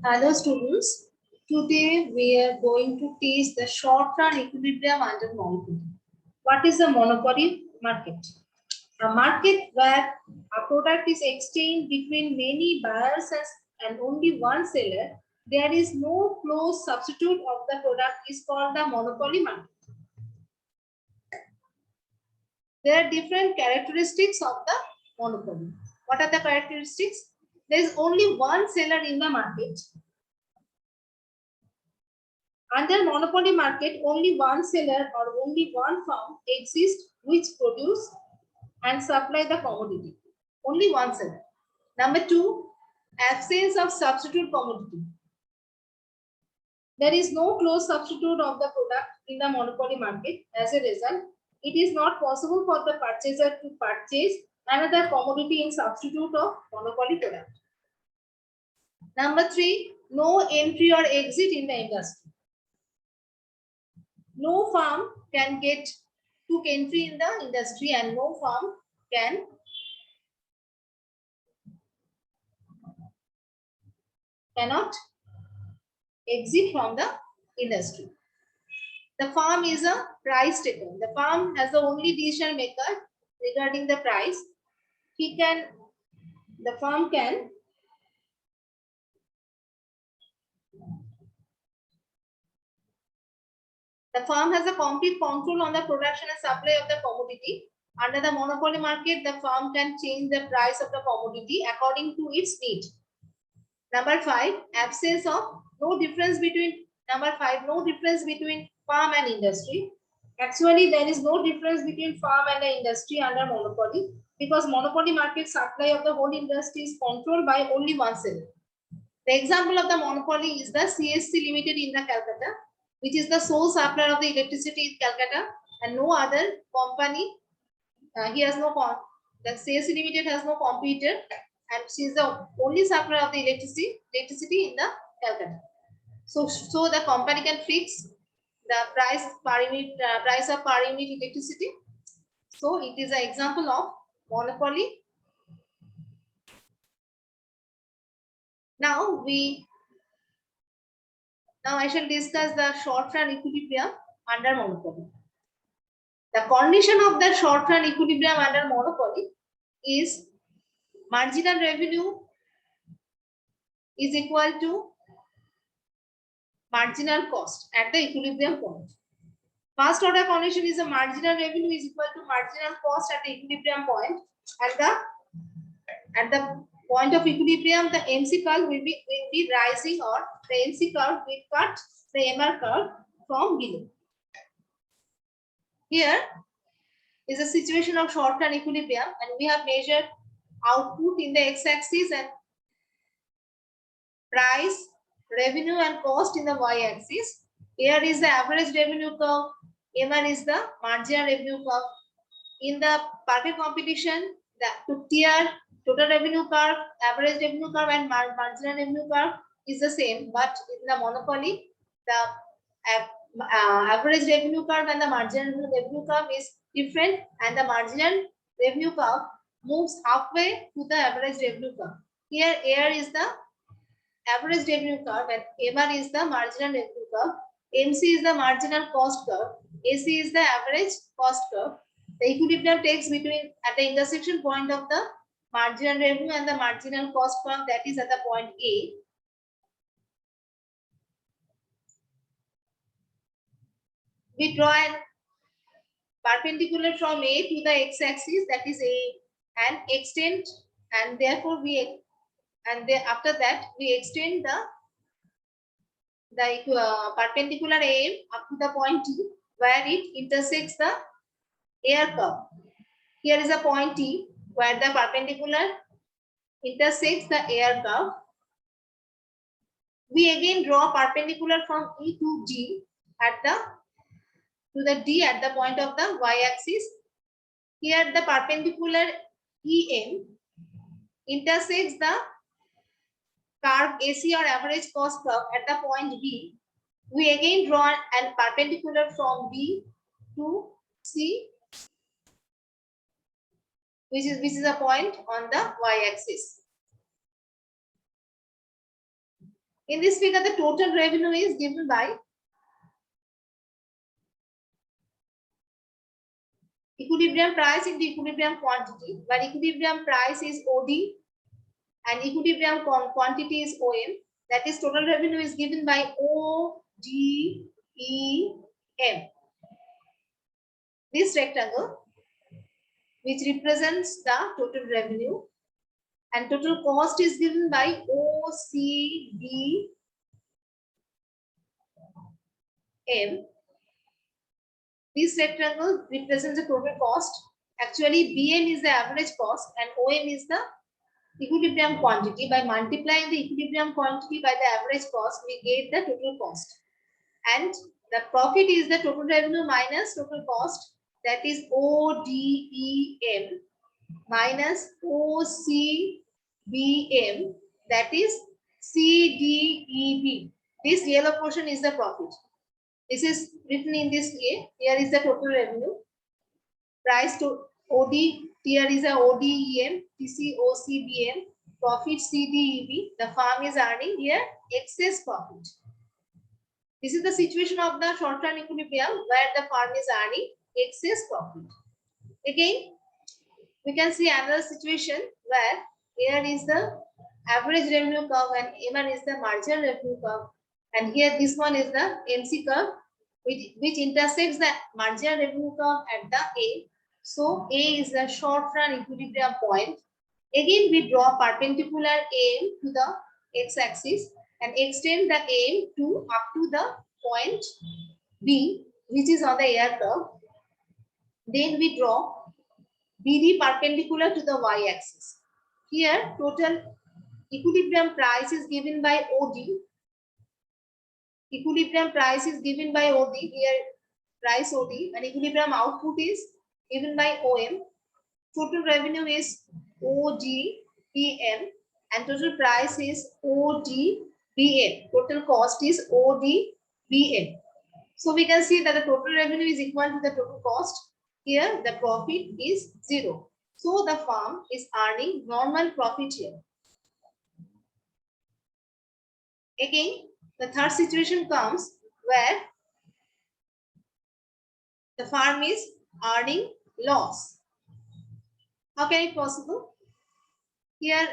Hello students, today we are going to teach the short-run equilibrium under monopoly. What is a monopoly market? A market where a product is exchanged between many buyers and only one seller. There is no close substitute of the product is called the monopoly market. There are different characteristics of the monopoly. What are the characteristics? There is only one seller in the market. Under monopoly market, only one seller or only one firm exists which produce and supply the commodity. Only one seller. Number two, absence of substitute commodity. There is no close substitute of the product in the monopoly market. As a result, it is not possible for the purchaser to purchase another commodity in substitute of monopoly product. Number three, no entry or exit in the industry. No firm can took entry in the industry and no firm cannot exit from the industry. The firm is a price taker. The firm has the only decision maker regarding the price. The firm can The firm has a complete control on the production and supply of the commodity. Under the monopoly market, the firm can change the price of the commodity according to its need. Number five, absence of no difference between farm and industry. Actually, there is no difference between farm and the industry under monopoly because monopoly market supply of the whole industry is controlled by only one seller. The example of the monopoly is the CSC Limited in the Calcutta, which is the sole supplier of the electricity in Calcutta, and no other company. The CSC Limited has no competitor, and she is the only supplier of the electricity in the Calcutta. So the company can fix the price per unit, price of per unit electricity. So it is an example of monopoly. Now I shall discuss the short-run equilibrium under monopoly. The condition of the short-run equilibrium under monopoly is marginal revenue is equal to marginal cost at the equilibrium point. First order condition is a marginal revenue is equal to marginal cost at the equilibrium point. At the point of equilibrium, the MC curve will be rising, or the MC curve will cut the MR curve from below. Here is a situation of short-run equilibrium, and we have measured output in the x-axis and price, revenue and cost in the y-axis. Here is the average revenue curve. MR is the marginal revenue curve. In the market competition, the tier total revenue curve, average revenue curve and marginal revenue curve is the same, but in the monopoly, the average revenue curve and the marginal revenue curve is different, and the marginal revenue curve moves halfway to the average revenue curve. Here, AR is the average revenue curve and MR is the marginal revenue curve. MC is the marginal cost curve. AC is the average cost curve. The equilibrium takes between at the intersection point of the marginal revenue and the marginal cost curve, that is at the point A. We draw an perpendicular from A to the x-axis, that is A, and extend, and therefore after that we extend the perpendicular AM up to the point T, where it intersects the air curve. Here is a point T where the perpendicular intersects the air curve. We again draw perpendicular from E to D to the D at the point of the y-axis. Here the perpendicular EM intersects the curve AC or average cost curve at the point B. We again draw an perpendicular from B to C, which is a point on the y-axis. In this figure, the total revenue is given by equilibrium price into equilibrium quantity, where equilibrium price is OD and equilibrium quantity is OM. That is, total revenue is given by ODEM. This rectangle, which represents the total revenue, and total cost is given by OCBM. This rectangle represents the total cost. Actually, BM is the average cost and OM is the equilibrium quantity. By multiplying the equilibrium quantity by the average cost, we get the total cost. And the profit is the total revenue minus total cost. That is ODEM minus OCBM. That is CDEB. This yellow portion is the profit. This is written in this way. Here is the total revenue. Price to OD. Here is a ODEM, TC, OCBM, profit CDEB. The firm is earning here excess profit. This is the situation of the short-run equilibrium where the firm is earning excess profit. Again, we can see another situation where here is the average revenue curve and M1 is the marginal revenue curve. And here this one is the MC curve, which intersects the marginal revenue curve at the A. So A is the short-run equilibrium point. Again, we draw perpendicular AM to the x-axis and extend the AM to up to the point B, which is on the air curve. Then we draw BD perpendicular to the y-axis. Here, total equilibrium price is given by OD. Equilibrium price is given by OD. Here, price OD, and equilibrium output is given by OM. Total revenue is ODEM, and total price is ODBM. Total cost is ODBM. So we can see that the total revenue is equal to the total cost. Here, the profit is 0. So the firm is earning normal profit here. Again, the third situation comes where the firm is earning loss. How can it possible? Here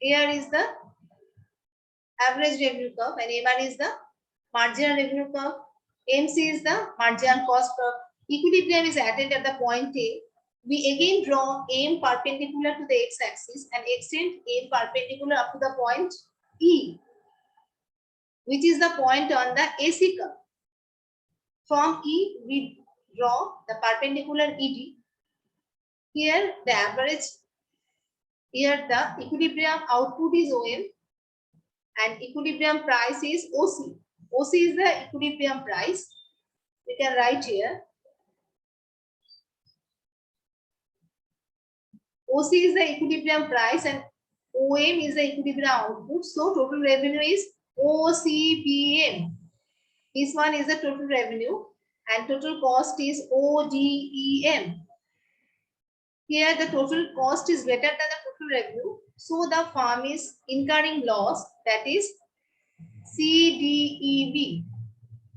is the average revenue curve and M1 is the marginal revenue curve. MC is the marginal cost curve. Equilibrium is added at the point A. We again draw M perpendicular to the x-axis and extend M perpendicular up to the point E, which is the point on the AC curve. From E, we draw the perpendicular ED. Here, the average, here the equilibrium output is OM and equilibrium price is OC. OC is the equilibrium price. We can write here. OC is the equilibrium price and OM is the equilibrium output. So total revenue is OCBM. This one is the total revenue and total cost is ODEM. Here the total cost is greater than the total revenue. So the firm is incurring loss, that is CDEB.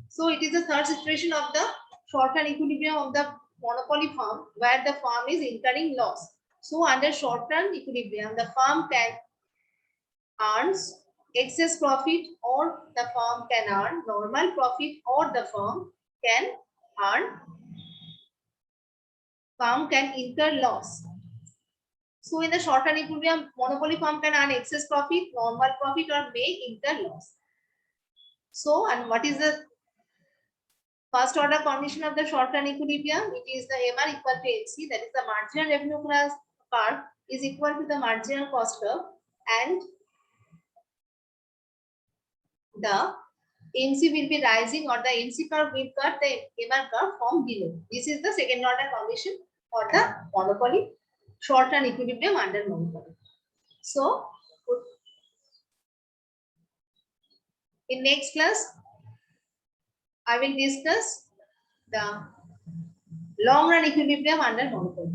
So it is the third situation of the short-run equilibrium of the monopoly firm where the firm is incurring loss. So under short-run equilibrium, the firm can earn excess profit or the firm can earn normal profit or the firm can incur loss. So in the short-run equilibrium, monopoly firm can earn excess profit, normal profit or may incur loss. So, and what is the first order condition of the short-run equilibrium? It is the MR equal to MC, that is the marginal revenue curve is equal to the marginal cost curve and the MC will be rising or the MC curve will cut the MR curve from below. This is the second order condition for the monopoly short-run equilibrium under monopoly. So, in next class, I will discuss the long-run equilibrium under monopoly.